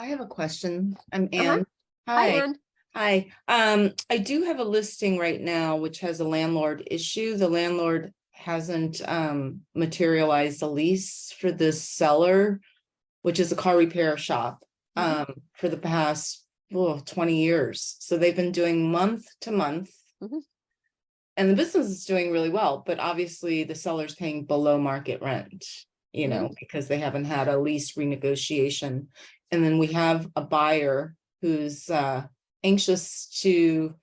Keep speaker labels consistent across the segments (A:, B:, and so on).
A: I have a question. I'm
B: Uh-huh.
A: Ann.
B: Hi,
A: Hi.
B: Ann.
A: Hi. I do have a listing right now which has a landlord issue. The landlord hasn't materialized a lease for this seller, which is a car repair shop, for the past 20 years. So they've been doing month to month.
B: Mhm.
A: And the business is doing really well, but obviously the seller's paying below market rent, because they haven't had a lease renegotiation. And then we have a buyer who's anxious to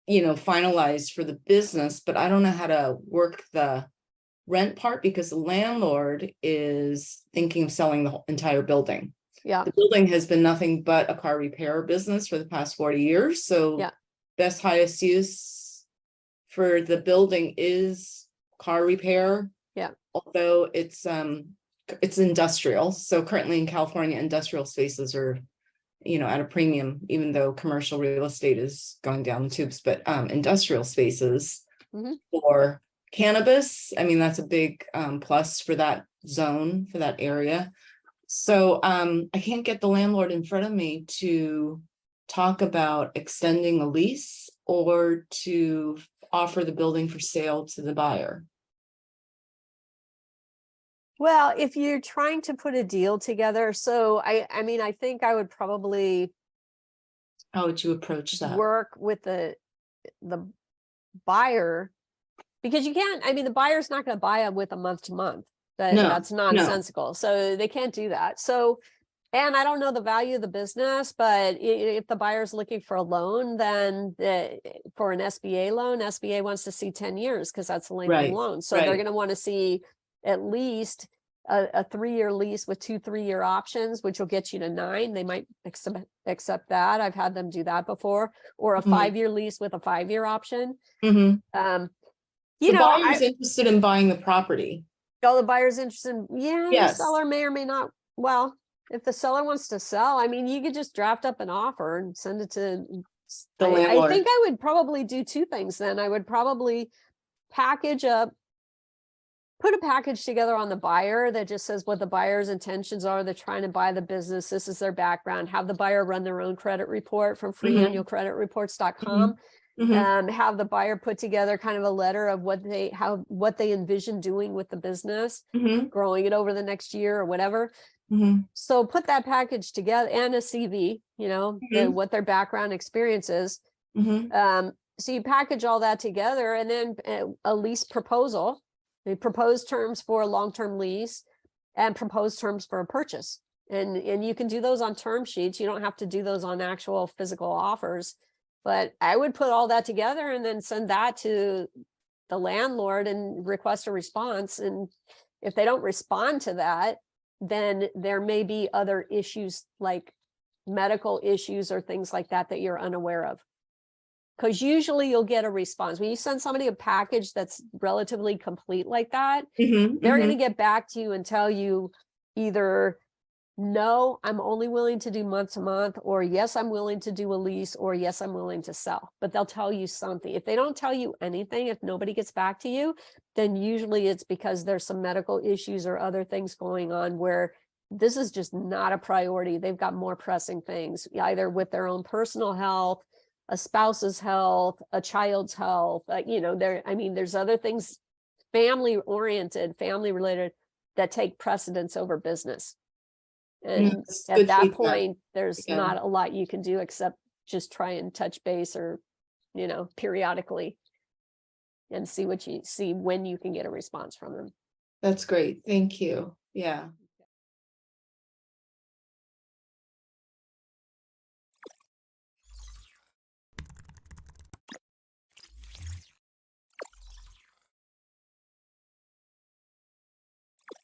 A: finalize for the business, but I don't know how to work the rent part because the landlord is thinking of selling the whole entire building.
B: Yeah.
A: The building has been nothing but a car repair business for the past 40 years. So
B: Yeah.
A: best highest use for the building is car repair.
B: Yeah.
A: Although it's industrial. So currently in California, industrial spaces are, at a premium, even though commercial real estate is going down the tubes, but industrial spaces for cannabis, I mean, that's a big plus for that zone, for that area. So I can't get the landlord in front of me to talk about extending a lease or to offer the building for sale to the buyer.
B: Well, if you're trying to put a deal together, so I mean, I think I would probably
A: How would you approach that?
B: work with the buyer, because you can't, I mean, the buyer's not going to buy them with a month to month. That's nonsensical. So they can't do that. So, and I don't know the value of the business, but if the buyer's looking for a loan, then for an SBA loan, SBA wants to see 10 years because that's the length of the loan. So they're going to want to see at least a 3-year lease with 2 3-year options, which will get you to 9. They might accept that. I've had them do that before, or a 5-year lease with a 5-year option.
A: The buyer's interested in buying the property.
B: Oh, the buyer's interested in,
A: Yes.
B: The seller may or may not. Well, if the seller wants to sell, I mean, you could just draft up an offer and send it to
A: the landlord.
B: I think I would probably do 2 things then. I would probably put a package together on the buyer that just says what the buyer's intentions are. They're trying to buy the business. This is their background. Have the buyer run their own credit report from freeannualcreditreports.com. Have the buyer put together kind of a letter of what they envision doing with the business, growing it over the next year or whatever. So put that package together and a CV, what their background experience is. So you package all that together, and then a lease proposal. They propose terms for a long-term lease and propose terms for a purchase. And you can do those on term sheets. You don't have to do those on actual physical offers. But I would put all that together and then send that to the landlord and request a response. And if they don't respond to that, then there may be other issues like medical issues or things like that you're unaware of. Because usually you'll get a response. When you send somebody a package that's relatively complete like that, they're going to get back to you and tell you either, no, I'm only willing to do month to month, or yes, I'm willing to do a lease, or yes, I'm willing to sell. But they'll tell you something. If they don't tell you anything, if nobody gets back to you, then usually it's because there's some medical issues or other things going on where this is just not a priority. They've got more pressing things, either with their own personal health, a spouse's health, a child's health, there's other things, family related, that take precedence over business. And at that point, there's not a lot you can do except just try and touch base or, periodically and see when you can get a response from them.
A: That's great. Thank you. Yeah.